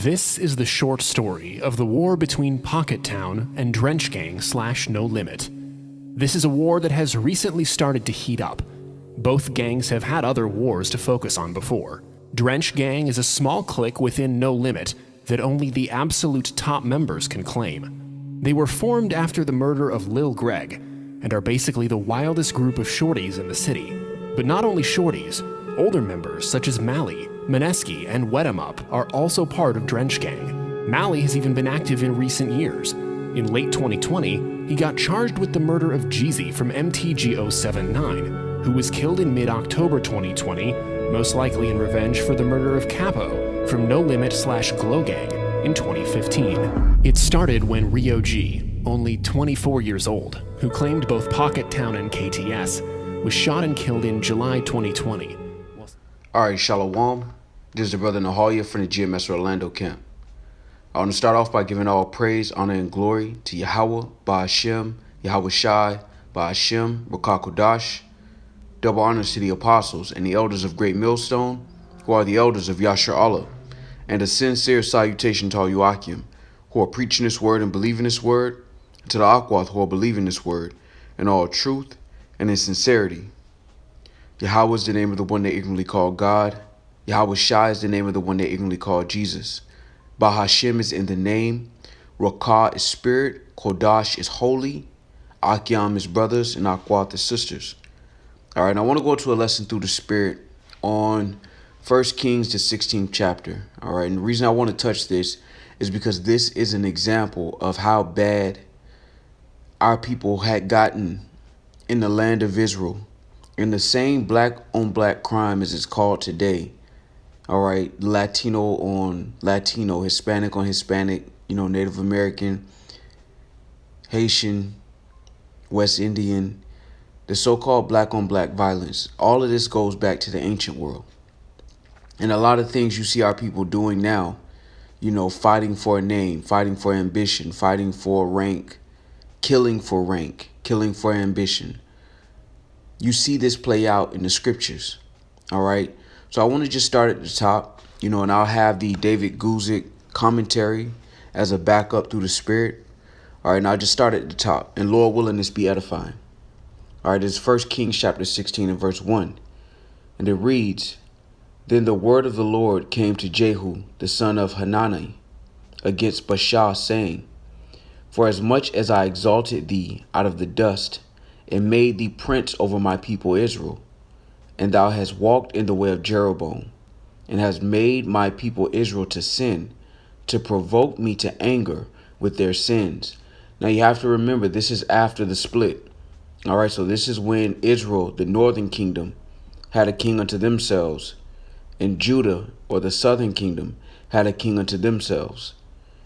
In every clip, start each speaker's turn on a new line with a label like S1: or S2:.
S1: This is the short story of the war between Pocket Town and Drench Gang / No Limit. This is a war that has recently started to heat up. Both gangs have had other wars to focus on before. Drench Gang is a small clique within No Limit that only the absolute top members can claim. They were formed after the murder of Lil Greg, and are basically the wildest group of shorties in the city. But not only shorties, older members such as Mally, Mineski, and Wet 'em Up are also part of Drench Gang. Mally has even been active in recent years. In late 2020, he got charged with the murder of Jeezy from MTG079, who was killed in mid-October 2020, most likely in revenge for the murder of Capo from No Limit / Glow Gang in 2015. It started when Rio G, only 24 years old, who claimed both Pocket Town and KTS, was shot and killed in July 2020.
S2: Alright, Shalom. This is the brother Nahalia from the GMS Orlando camp. I want to start off by giving all praise, honor, and glory to Yahweh, Ba'Hashem, Yahweh Shai, Ba'Hashem, Rakakodash. Double honors to the apostles and the elders of Great Millstone, who are the elders of Yashar Allah, and a sincere salutation to all you Akim, who are preaching this word and believing this word, and to the Akwath who are believing this word, in all truth and in sincerity. Yahweh is the name of the one they ignorantly call God. Yahweh Shai is the name of the one they ignorantly call Jesus. Ba'Hashem is in the name. Rakah is spirit. Kodash is holy. Akyam is brothers, and Akwath is sisters. All right, I want to go to a lesson through the spirit on 1 Kings, the 16th chapter. All right, and the reason I want to touch this is because this is an example of how bad our people had gotten in the land of Israel. In the same black-on-black crime as it's called today, all right, Latino on Latino, Hispanic on Hispanic, Native American, Haitian, West Indian, the so-called black-on-black violence, all of this goes back to the ancient world. And a lot of things you see our people doing now, fighting for a name, fighting for ambition, fighting for rank, killing for ambition. You see this play out in the scriptures, all right? So I want to just start at the top, and I'll have the David Guzik commentary as a backup through the spirit. All right, and I'll just start at the top, and Lord willing, this be edifying. All right, this is 1 Kings chapter 16 and verse 1, and it reads, Then the word of the Lord came to Jehu, the son of Hanani, against Baasha, saying, For as much as I exalted thee out of the dust, and made thee prince over my people Israel, and thou hast walked in the way of Jeroboam, and hast made my people Israel to sin, to provoke me to anger with their sins. Now you have to remember, this is after the split. All right, so this is when Israel, the northern kingdom, had a king unto themselves, and Judah, or the southern kingdom, had a king unto themselves.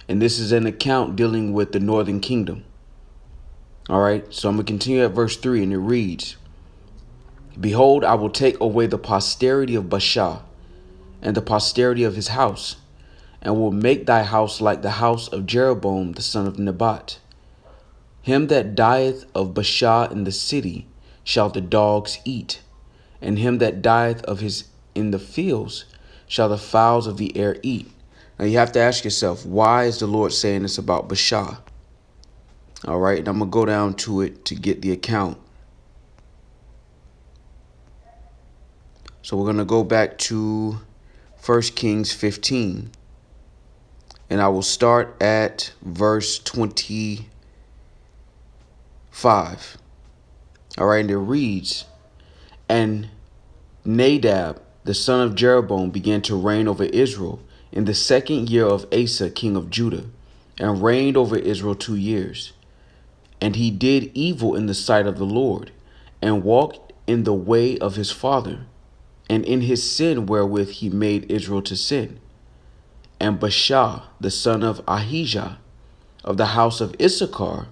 S2: And this is an account dealing with the northern kingdom. All right, so I'm going to continue at verse 3, and it reads, Behold, I will take away the posterity of Baasha, and the posterity of his house, and will make thy house like the house of Jeroboam the son of Nebat. Him that dieth of Baasha in the city shall the dogs eat, and him that dieth of his in the fields shall the fowls of the air eat. Now you have to ask yourself, why is the Lord saying this about Baasha? All right, and I'm going to go down to it to get the account. So we're going to go back to 1 Kings 15. And I will start at verse 25. All right, and it reads, And Nadab, the son of Jeroboam, began to reign over Israel in the 2nd year of Asa, king of Judah, and reigned over Israel 2 years. And he did evil in the sight of the Lord, and walked in the way of his father, and in his sin wherewith he made Israel to sin. And Baasha, the son of Ahijah, of the house of Issachar,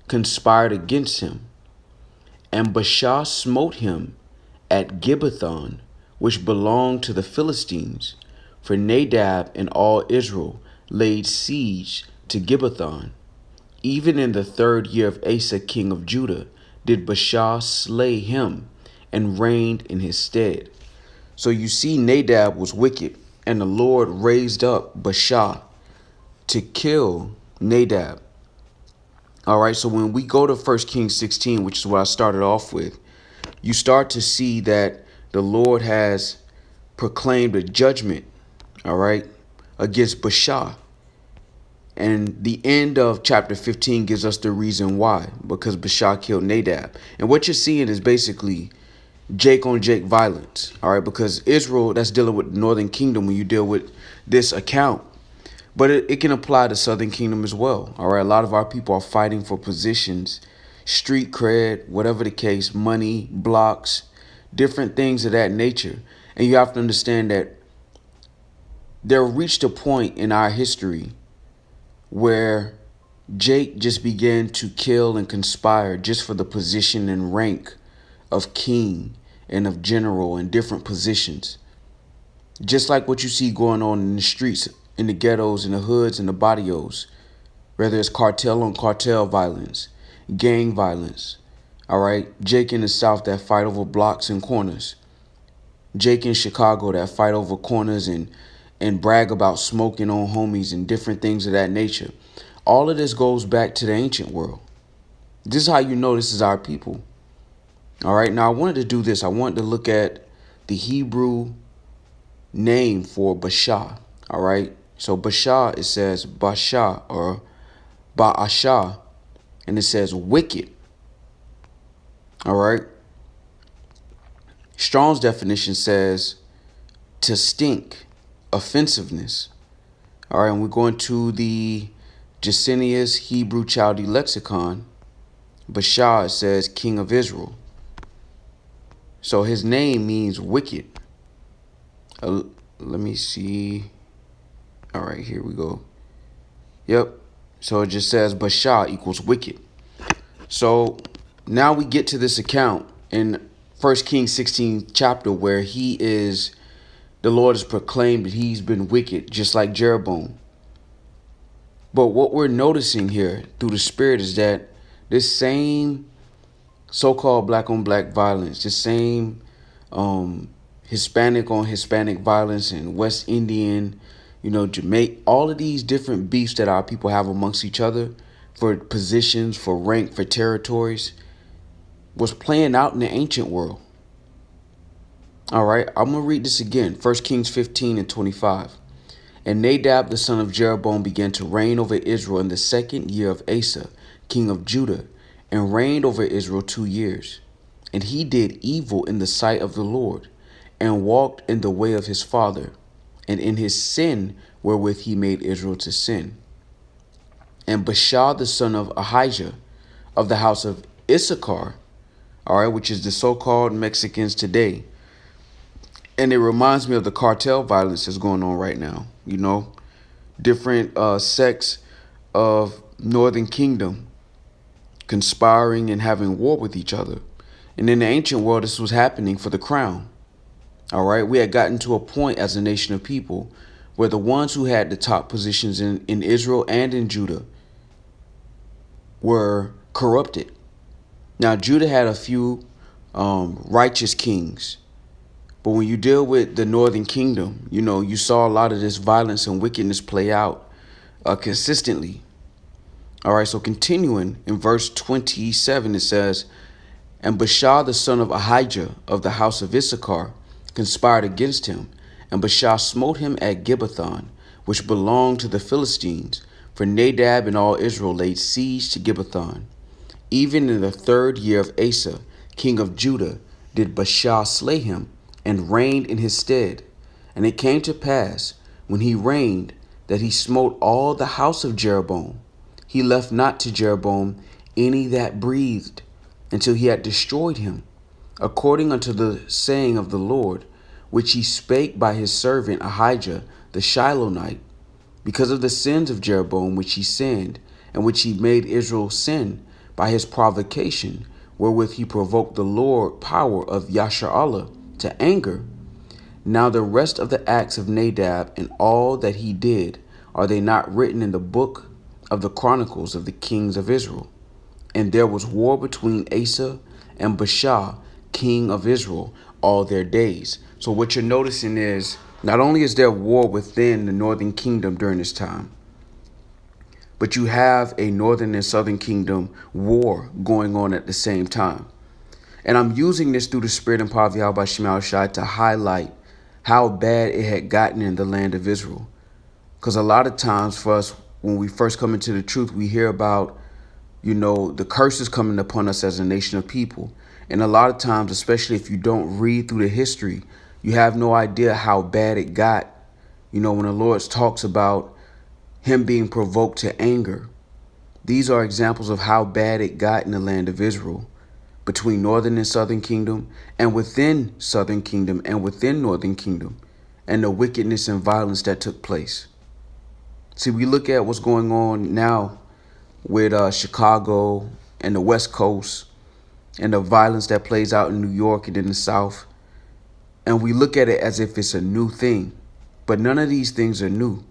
S2: conspired against him. And Baasha smote him at Gibbethon, which belonged to the Philistines, for Nadab and all Israel laid siege to Gibbethon. Even in the 3rd year of Asa, king of Judah, did Baasha slay him, and reigned in his stead. So you see, Nadab was wicked. And the Lord raised up Baasha to kill Nadab. All right, so when we go to 1 Kings 16, which is what I started off with, you start to see that the Lord has proclaimed a judgment, all right, against Baasha. And the end of chapter 15 gives us the reason why, because Baasha killed Nadab. And what you're seeing is basically Jake on Jake violence, all right, because Israel, that's dealing with the Northern Kingdom when you deal with this account. But it can apply to Southern Kingdom as well. All right. A lot of our people are fighting for positions, street cred, whatever the case, money, blocks, different things of that nature. And you have to understand that there reached a point in our history where Jake just began to kill and conspire just for the position and rank of king and of general in different positions. Just like what you see going on in the streets, in the ghettos, in the hoods, in the barrios, whether it's cartel on cartel violence, gang violence, all right? Jake in the South that fight over blocks and corners. Jake in Chicago that fight over corners and brag about smoking on homies and different things of that nature. All of this goes back to the ancient world. This is how you know this is our people. All right, now I wanted to do this. I wanted to look at the Hebrew name for Baasha, all right? So Baasha, it says Baasha or Baasha, and it says wicked, all right? Strong's definition says to stink, offensiveness, all right? And we're going to the Jacinius Hebrew Chaldee Lexicon. Baasha, it says king of Israel. So his name means wicked. Let me see. All right, here we go. Yep. So it just says Baasha equals wicked. So now we get to this account in 1 Kings 16 chapter where the Lord has proclaimed that he's been wicked, just like Jeroboam. But what we're noticing here through the Spirit is that this same so-called black on black violence, this same Hispanic on Hispanic violence and West Indian, Jamaica, all of these different beefs that our people have amongst each other for positions, for rank, for territories, was playing out in the ancient world. All right, I'm going to read this again. 1 Kings 15 and 25. And Nadab, the son of Jeroboam, began to reign over Israel in the 2nd year of Asa, king of Judah, and reigned over Israel 2 years. And he did evil in the sight of the Lord, and walked in the way of his father, and in his sin wherewith he made Israel to sin. And Baasha, the son of Ahijah, of the house of Issachar, all right, which is the so-called Mexicans today. And it reminds me of the cartel violence that's going on right now. Different sects of Northern Kingdom conspiring and having war with each other. And in the ancient world, this was happening for the crown. All right, we had gotten to a point as a nation of people where the ones who had the top positions in Israel and in Judah were corrupted. Now, Judah had a few righteous kings. But when you deal with the Northern Kingdom, you saw a lot of this violence and wickedness play out consistently. All right, so continuing in verse 27, it says, And Baasha, the son of Ahijah, of the house of Issachar, conspired against him, and Baasha smote him at Gibbethon, which belonged to the Philistines, for Nadab and all Israel laid siege to Gibbethon. Even in the 3rd year of Asa, king of Judah, did Baasha slay him, and reigned in his stead. And it came to pass, when he reigned, that he smote all the house of Jeroboam. He left not to Jeroboam any that breathed, until he had destroyed him, according unto the saying of the Lord, which he spake by his servant Ahijah the Shilonite, because of the sins of Jeroboam which he sinned, and which he made Israel sin by his provocation, wherewith he provoked the Lord power of Yasharallah to anger. Now the rest of the acts of Nadab and all that he did, are they not written in the book of the Chronicles of the kings of Israel? And there was war between Asa and Baasha, king of Israel, all their days. So what you're noticing is Not only is there war within the northern kingdom during this time, but you have a northern and southern kingdom war going on at the same time. And I'm using this through the Spirit and power of Yahweh Shema Shai to highlight how bad it had gotten in the land of Israel. Because a lot of times for us, when we first come into the truth, we hear about, the curses coming upon us as a nation of people. And a lot of times, especially if you don't read through the history, you have no idea how bad it got. When the Lord talks about him being provoked to anger. These are examples of how bad it got in the land of Israel, between northern and southern kingdom, and within southern kingdom and within northern kingdom, and the wickedness and violence that took place. See, we look at what's going on now with Chicago and the West Coast and the violence that plays out in New York and in the South. And we look at it as if it's a new thing. But none of these things are new.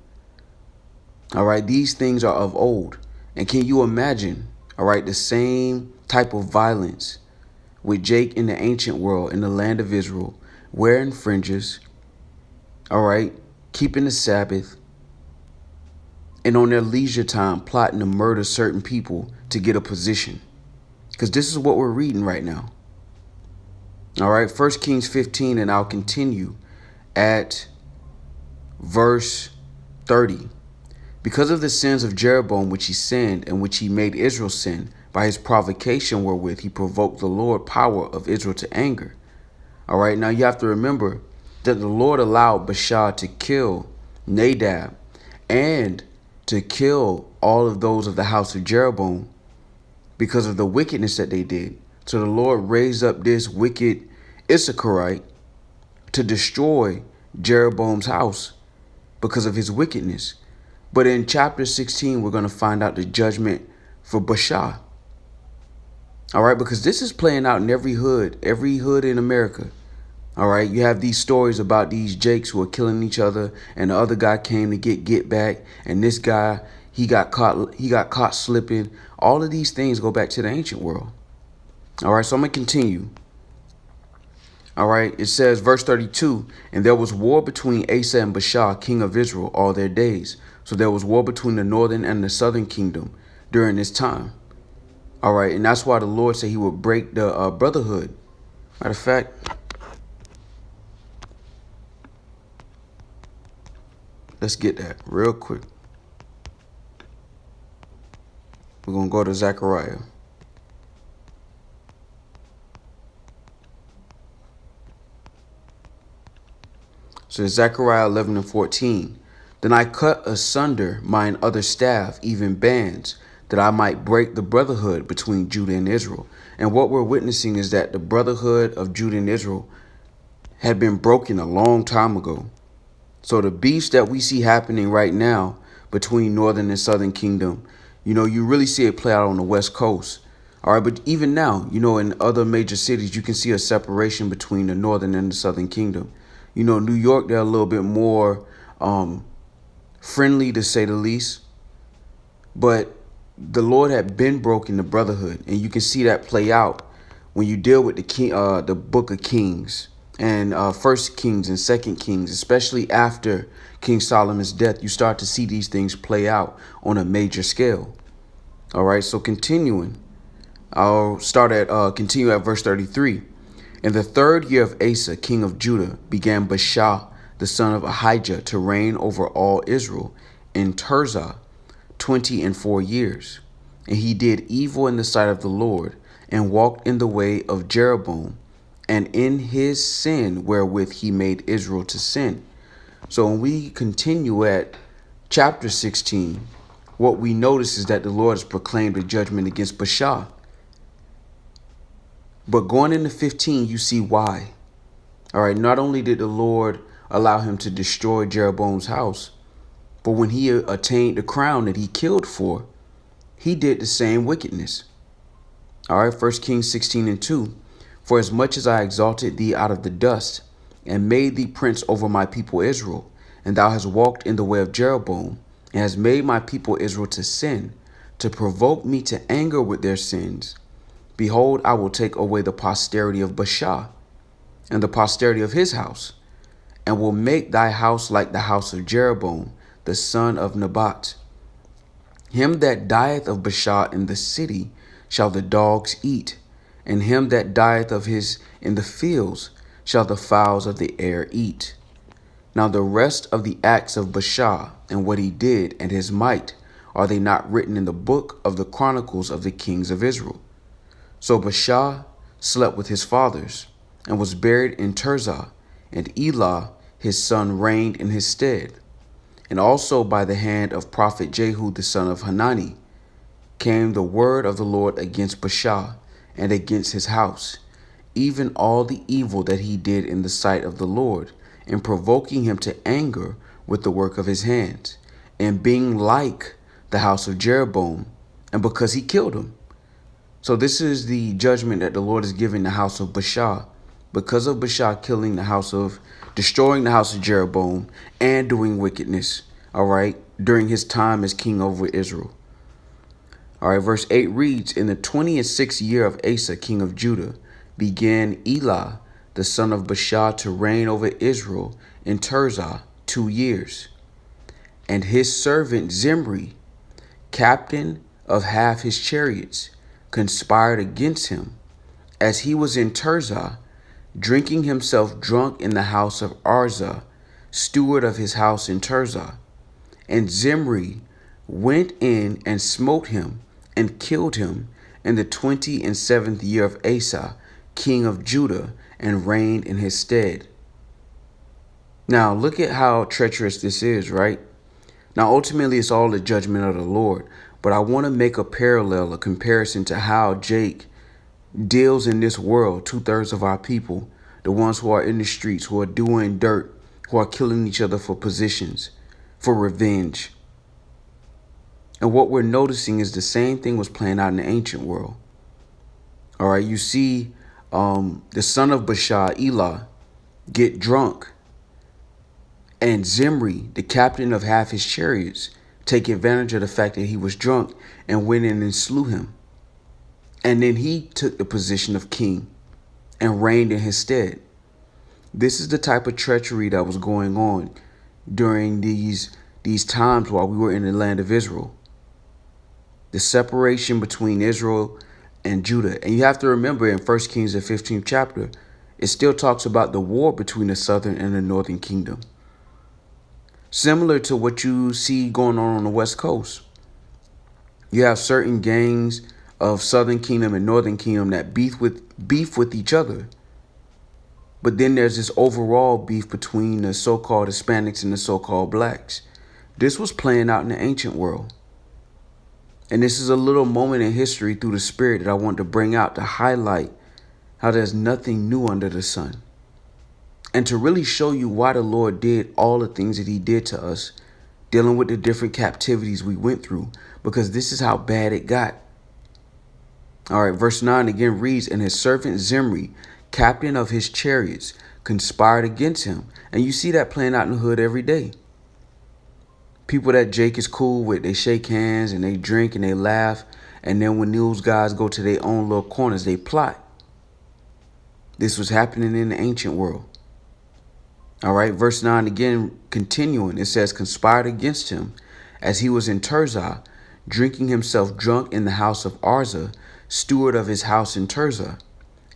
S2: All right, these things are of old. And can you imagine, the same type of violence with Jake in the ancient world, in the land of Israel, wearing fringes, keeping the Sabbath, and on their leisure time plotting to murder certain people to get a position. Because this is what we're reading right now. All right, 1 Kings 15, and I'll continue at verse 30. Because of the sins of Jeroboam which he sinned, and which he made Israel sin, by his provocation wherewith he provoked the Lord power of Israel to anger. All right, now you have to remember that the Lord allowed Baasha to kill Nadab and to kill all of those of the house of Jeroboam because of the wickedness that they did. So the Lord raised up this wicked Issacharite to destroy Jeroboam's house because of his wickedness. But in chapter 16, we're going to find out the judgment for Baasha. All right, because this is playing out in every hood in America. All right, you have these stories about these Jakes who are killing each other, and the other guy came to get back, and this guy, he got caught slipping. All of these things go back to the ancient world. All right, so I'm going to continue. All right, it says, verse 32, and there was war between Asa and Baasha, king of Israel, all their days. So there was war between the northern and the southern kingdom during this time. All right, and that's why the Lord said he would break the brotherhood. Matter of fact, let's get that real quick. We're going to go to Zechariah. So Zechariah 11 and 14. Then I cut asunder mine other staff, even bands, that I might break the brotherhood between Judah and Israel. And what we're witnessing is that the brotherhood of Judah and Israel had been broken a long time ago. So the beefs that we see happening right now between northern and southern kingdom, you really see it play out on the West Coast. All right, but even now, in other major cities, you can see a separation between the northern and the southern kingdom. New York, they're a little bit more friendly, to say the least. But the Lord had been broken the brotherhood, and you can see that play out when you deal with the book of Kings and First Kings and Second Kings, especially after King Solomon's death. You start to see these things play out on a major scale. All right, so continuing, I'll continue at verse 33. In the 3rd year of Asa, king of Judah, began Baasha, the son of Ahijah, to reign over all Israel in Tirzah 24 years. And he did evil in the sight of the Lord, and walked in the way of Jeroboam, and in his sin wherewith he made Israel to sin. So when we continue at chapter 16, what we notice is that the Lord has proclaimed a judgment against Baasha. But going into 15, you see why. All right, not only did the Lord allow him to destroy Jeroboam's house, but when he attained the crown that he killed for, he did the same wickedness. All right, 1 Kings 16 and 2. For as much as I exalted thee out of the dust, and made thee prince over my people Israel, and thou hast walked in the way of Jeroboam, and hast made my people Israel to sin, to provoke me to anger with their sins, behold, I will take away the posterity of Baasha, and the posterity of his house, and will make thy house like the house of Jeroboam, the son of Nebat. Him that dieth of Baasha in the city shall the dogs eat, and him that dieth of his in the fields shall the fowls of the air eat. Now the rest of the acts of Baasha, and what he did, and his might, are they not written in the book of the chronicles of the kings of Israel? So Baasha slept with his fathers, and was buried in Tirzah, and Elah his son reigned in his stead. And also by the hand of prophet Jehu the son of Hanani came the word of the Lord against Baasha, and against his house, even all the evil that he did in the sight of the Lord, in provoking him to anger with the work of his hands, and being like the house of Jeroboam, and because he killed him. So this is the judgment that the Lord is giving the house of Baasha, because of Baasha destroying the house of Jeroboam and doing wickedness, all right, during his time as king over Israel. All right, verse 8 reads, in the 26th year of Asa, king of Judah, began Elah, the son of Baasha, to reign over Israel in Tirzah 2 years. And his servant Zimri, captain of half his chariots, conspired against him, as he was in Tirzah, drinking himself drunk in the house of Arza, steward of his house in Tirzah. And Zimri went in and smote him, and killed him in the 27th year of Asa, king of Judah, and reigned in his stead. Now look at how treacherous this is, right? Now ultimately it's all the judgment of the Lord, but I want to make a parallel, a comparison to how Jake deals in this world. 2/3 of our people, the ones who are in the streets, who are doing dirt, who are killing each other for positions, for revenge. And what we're noticing is the same thing was playing out in the ancient world. All right, you see the son of Baasha, Elah, get drunk, and Zimri, the captain of half his chariots, take advantage of the fact that he was drunk and went in and slew him. And then he took the position of king and reigned in his stead. This is the type of treachery that was going on during these times while we were in the land of Israel. The separation between Israel and Judah. And you have to remember in 1 Kings, the 15th chapter, it still talks about the war between the southern and the northern kingdom. Similar to what you see going on the West Coast. You have certain gangs of southern kingdom and northern kingdom that beef with each other. But then there's this overall beef between the so-called Hispanics and the so-called blacks. This was playing out in the ancient world. And this is a little moment in history through the Spirit that I want to bring out to highlight how there's nothing new under the sun. And to really show you why the Lord did all the things that he did to us, dealing with the different captivities we went through, because this is how bad it got. All right, verse 9 again reads, and his servant Zimri, captain of his chariots, conspired against him. And you see that playing out in the hood every day. People that Jake is cool with, they shake hands and they drink and they laugh. And then when those guys go to their own little corners, they plot. This was happening in the ancient world. All right, verse 9 again, continuing, it says, conspired against him as he was in Tirzah, drinking himself drunk in the house of Arza, steward of his house in Tirzah.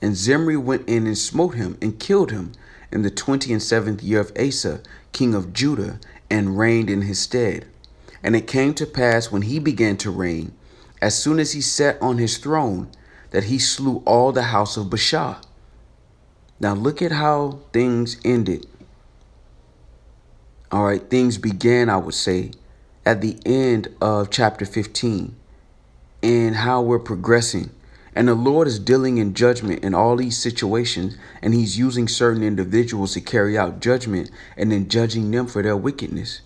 S2: And Zimri went in and smote him and killed him in the 27th year of Asa, king of Judah, and reigned in his stead. And it came to pass when he began to reign, as soon as he sat on his throne, that he slew all the house of Baasha. Now look at how things ended. All right, things began, I would say, at the end of chapter 15, and how we're progressing. And the Lord is dealing in judgment in all these situations, and he's using certain individuals to carry out judgment and then judging them for their wickedness.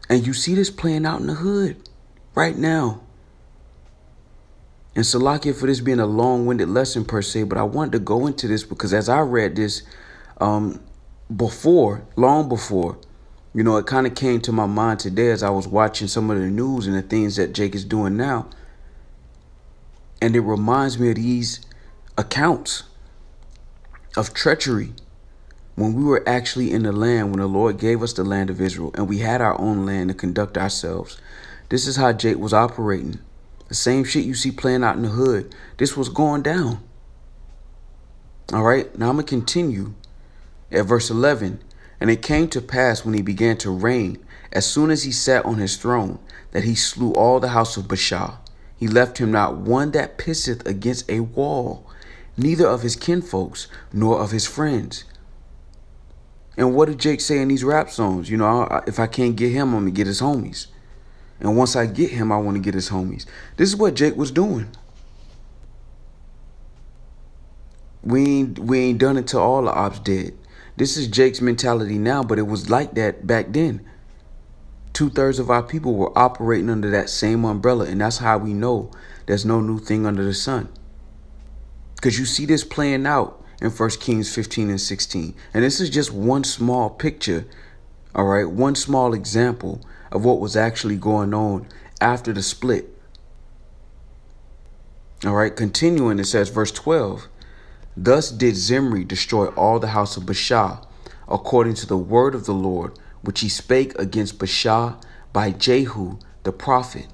S2: And you see this playing out in the hood right now. And Salakia for this being a long-winded lesson per se, but I wanted to go into this because as I read this long before, it kind of came to my mind today as I was watching some of the news and the things that Jake is doing now. And it reminds me of these accounts of treachery When we were actually in the land, when the Lord gave us the land of Israel and we had our own land to conduct ourselves, this is how Jake was operating. The same shit you see playing out in the hood, this was going down. All right, now I'm going to continue at verse 11. And it came to pass when he began to reign, as soon as he sat on his throne, that he slew all the house of Baasha. He left him not one that pisseth against a wall, neither of his kinfolks, nor of his friends. And what did Jake say in these rap songs? You know, if I can't get him, I'm going to get his homies. And once I get him, I want to get his homies. This is what Jake was doing. We ain't done it till all the ops dead. This is Jake's mentality now, but it was like that back then. 2/3 of our people were operating under that same umbrella, and that's how we know there's no new thing under the sun. Because you see this playing out in 1 Kings 15 and 16. And this is just one small picture, all right, one small example of what was actually going on after the split. All right, continuing, it says, verse 12, thus did Zimri destroy all the house of Baasha, according to the word of the Lord, which he spake against Baasha by Jehu the prophet.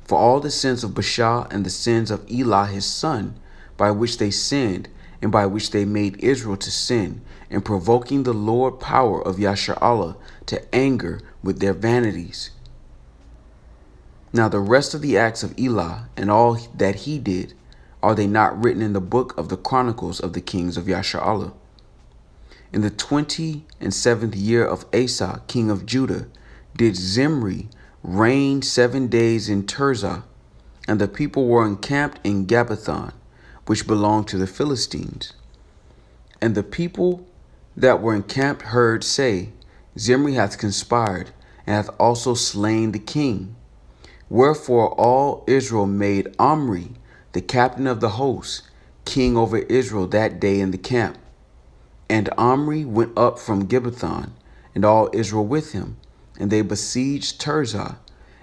S2: For all the sins of Baasha and the sins of Elah his son, by which they sinned, and by which they made Israel to sin, and provoking the Lord power of Yasharallah to anger with their vanities. Now the rest of the acts of Elah and all that he did, are they not written in the book of the chronicles of the kings of Yasharallah? In the 27th year of Asa, king of Judah, did Zimri reign 7 days in Tirzah, and the people were encamped in Gabbathon, which belonged to the Philistines. And the people that were encamped heard say, Zimri hath conspired, and hath also slain the king. Wherefore all Israel made Omri, the captain of the host, king over Israel that day in the camp. And Omri went up from Gibbathon, and all Israel with him, and they besieged Tirzah.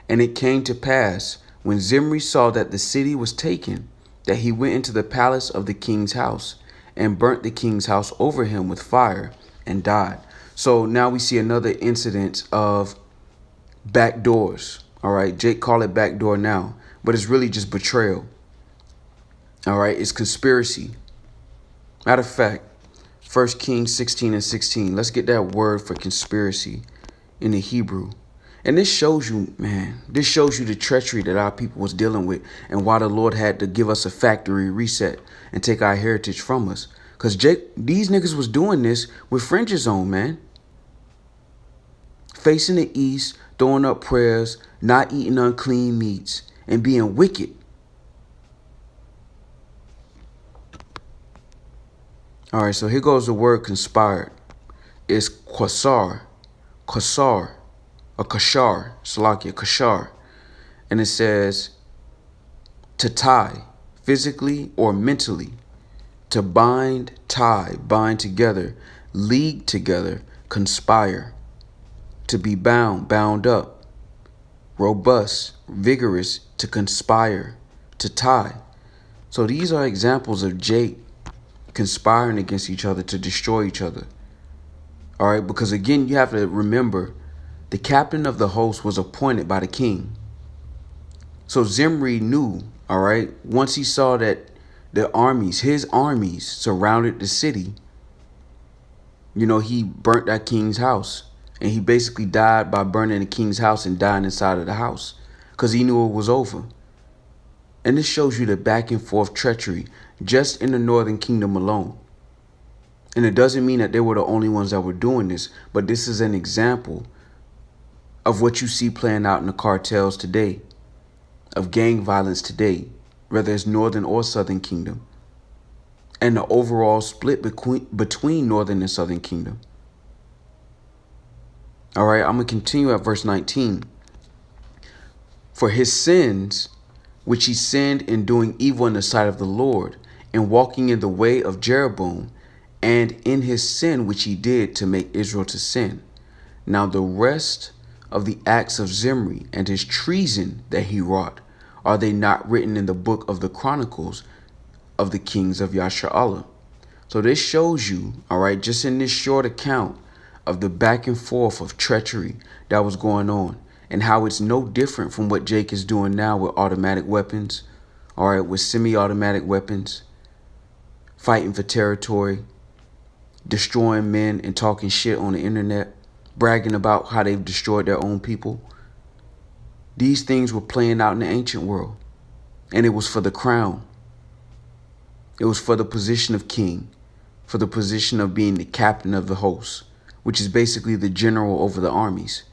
S2: And it came to pass, when Zimri saw that the city was taken, that he went into the palace of the king's house, and burnt the king's house over him with fire, and died. So now we see another incident of back doors. All right, Jake call it backdoor now, but it's really just betrayal. All right, it's conspiracy. Matter of fact, 1 Kings 16 and 16. Let's get that word for conspiracy in the Hebrew. And this shows you, man, this shows you the treachery that our people was dealing with and why the Lord had to give us a factory reset and take our heritage from us. Because these niggas was doing this with fringes on, man. Facing the east, throwing up prayers, not eating unclean meats, and being wicked. All right, so here goes the word conspired. It's kashar, salakia, kashar. And it says to tie, physically or mentally, to bind, tie, bind together, league together, conspire, to be bound, bound up, robust, vigorous, to conspire, to tie. So these are examples of Jake conspiring against each other to destroy each other. All right, because again, you have to remember, the captain of the host was appointed by the king. So Zimri knew, all right, once he saw that his armies surrounded the city, you know, he burnt that king's house. And he basically died by burning the king's house and dying inside of the house because he knew it was over. And this shows you the back and forth treachery just in the northern kingdom alone. And it doesn't mean that they were the only ones that were doing this, but this is an example of what you see playing out in the cartels today, of gang violence today, whether it's northern or southern kingdom, and the overall split between northern and southern kingdom. All right, I'm going to continue at verse 19. For his sins, which he sinned in doing evil in the sight of the Lord, and walking in the way of Jeroboam, and in his sin which he did to make Israel to sin. Now the rest of the acts of Zimri and his treason that he wrought, are they not written in the book of the chronicles of the kings of Yasharallah? So this shows you, all right, just in this short account of the back and forth of treachery that was going on, and how it's no different from what Jake is doing now with automatic weapons, all right, with semi-automatic weapons, fighting for territory, destroying men and talking shit on the internet, bragging about how they've destroyed their own people. These things were playing out in the ancient world, and it was for the crown. It was for the position of king, for the position of being the captain of the host, which is basically the general over the armies.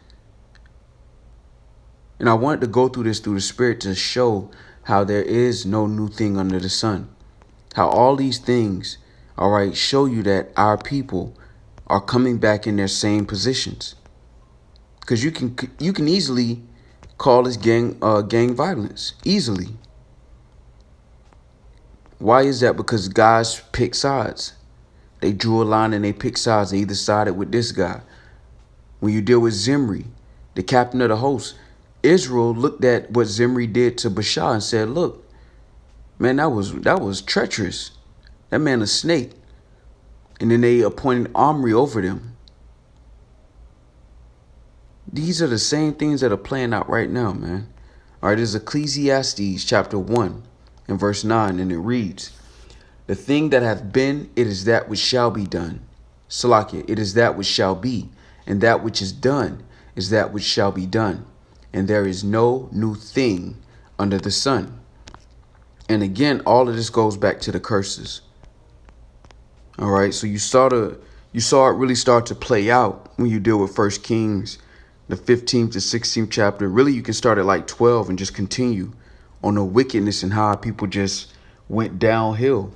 S2: And I wanted to go through this through the Spirit to show how there is no new thing under the sun. How all these things, all right, show you that our people are coming back in their same positions. Because you can easily call this gang violence, easily. Why is that? Because guys pick sides. They drew a line and they picked sides. They either sided with this guy. When you deal with Zimri, the captain of the host, Israel looked at what Zimri did to Baasha and said, look, man, that was treacherous. That man a snake. And then they appointed Omri over them. These are the same things that are playing out right now, man. All right, this is Ecclesiastes chapter 1 and verse 9, and it reads, the thing that hath been, it is that which shall be done. Salakia, it is that which shall be, and that which is done is that which shall be done. And there is no new thing under the sun. And again, all of this goes back to the curses. All right, so you saw it really start to play out when you deal with 1 Kings, the 15th to 16th chapter. Really, you can start at like 12 and just continue on the wickedness and how people just went downhill.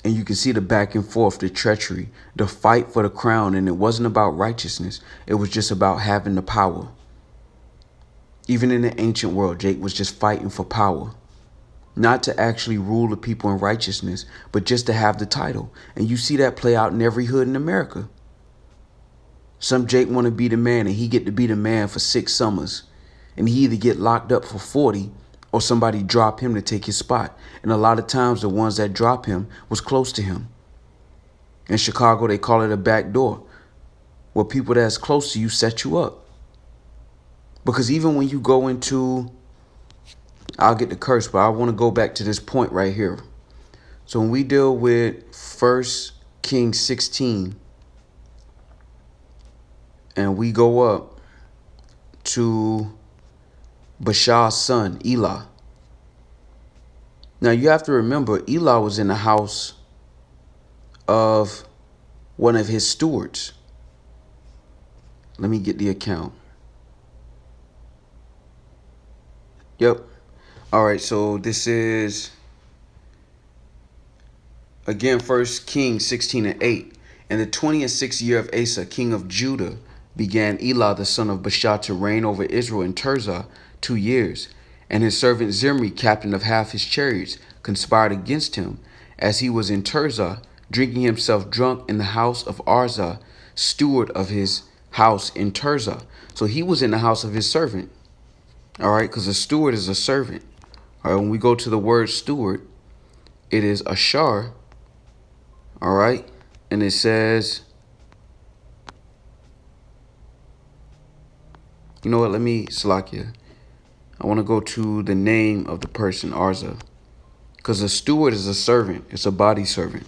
S2: And you can see the back and forth, the treachery, the fight for the crown. And it wasn't about righteousness. It was just about having the power. Even in the ancient world, Jake was just fighting for power. Not to actually rule the people in righteousness, but just to have the title. And you see that play out in every hood in America. Some Jake want to be the man, and he get to be the man for 6 summers. And he either get locked up for 40 or somebody drop him to take his spot. And a lot of times the ones that drop him was close to him. In Chicago, they call it a back door, where people that's close to you set you up. Because even when you go into, I'll get the curse, but I want to go back to this point right here. So when we deal with 1 Kings 16, and we go up to Baasha's son, Elah. Now you have to remember, Elah was in the house of one of his stewards. Let me get the account. Yep. All right, so this is, again, 1 Kings 16 and 8. In the 26th year of Asa, king of Judah, began Elah the son of Baasha to reign over Israel in Tirzah 2 years. And his servant Zimri, captain of half his chariots, conspired against him, as he was in Tirzah, drinking himself drunk in the house of Arzah, steward of his house in Tirzah. So he was in the house of his servant. All right, because a steward is a servant. All right, when we go to the word steward, it is ashar. All right, and it says, you know what, let me, Salakia. I want to go to the name of the person, Arzah. Because a steward is a servant. It's a body servant.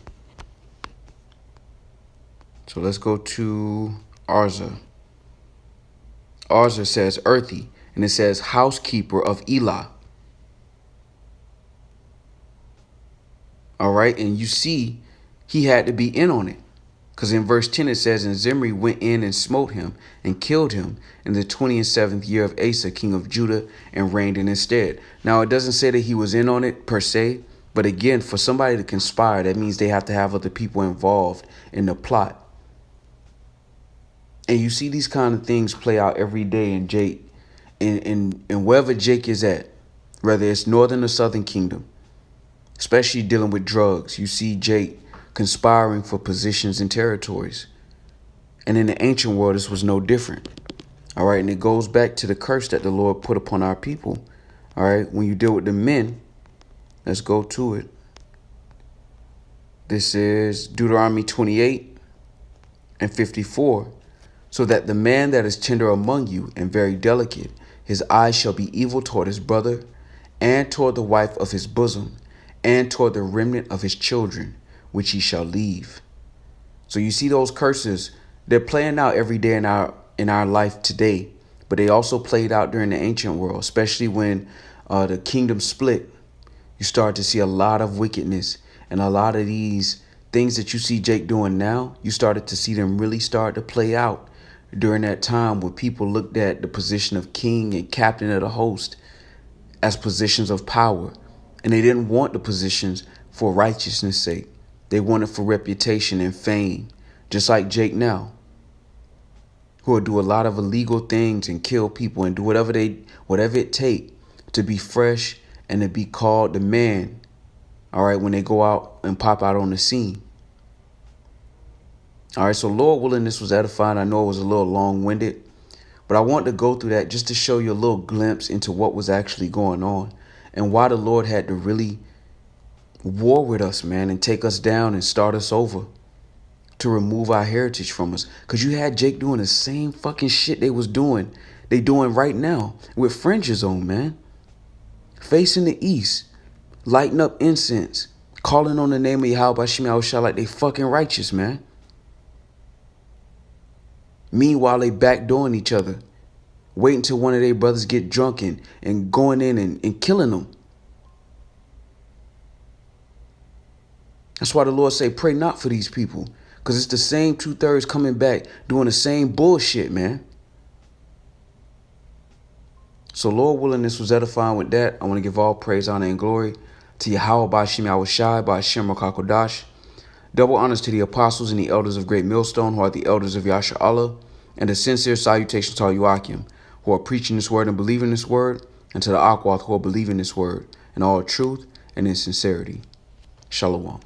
S2: So let's go to Arzah. Arzah says earthy, and it says housekeeper of Elah. All right, and you see he had to be in on it. Because in verse 10 it says, and Zimri went in and smote him and killed him in the 27th year of Asa, king of Judah, and reigned in his stead. Now, it doesn't say that he was in on it per se, but again, for somebody to conspire, that means they have to have other people involved in the plot. And you see these kind of things play out every day in Jake, in wherever Jake is at, whether it's northern or southern kingdom, especially dealing with drugs. You see Jake conspiring for positions and territories. And in the ancient world, this was no different. All right, and it goes back to the curse that the Lord put upon our people. All right, when you deal with the men, let's go to it. This is Deuteronomy 28 and 54. So that the man that is tender among you and very delicate, his eyes shall be evil toward his brother, and toward the wife of his bosom, and toward the remnant of his children, which he shall leave. So you see those curses, they're playing out every day in our life today, but they also played out during the ancient world, especially when the kingdom split. You start to see a lot of wickedness, and a lot of these things that you see Jake doing now, you started to see them really start to play out during that time where people looked at the position of king and captain of the host as positions of power. And they didn't want the positions for righteousness' sake. They wanted for reputation and fame, just like Jake now, who will do a lot of illegal things and kill people and do whatever it take to be fresh and to be called the man, all right, when they go out and pop out on the scene. All right, so Lord willing, this was edifying. I know it was a little long-winded, but I wanted to go through that just to show you a little glimpse into what was actually going on and why the Lord had to really war with us, man, and take us down and start us over to remove our heritage from us. Because you had Jake doing the same fucking shit they doing right now with fringes on, man. Facing the east, lighting up incense, calling on the name of Yahweh Bashim Yahushua like they fucking righteous, man. Meanwhile, they backdooring each other, waiting till one of their brothers get drunk and going in and killing them. That's why the Lord say, pray not for these people, because it's the same 2/3 coming back doing the same bullshit, man. So Lord willing, this was edifying with that. I want to give all praise, honor, and glory to Yahweh Bashim Yahushua by Hashem Rakakodash. Double honors to the apostles and the elders of Great Millstone, who are the elders of Yasha Allah, and a sincere salutation to all Yuakim, who are preaching this word and believing this word, and to the Akwath, who are believing this word in all truth and in sincerity. Shalom.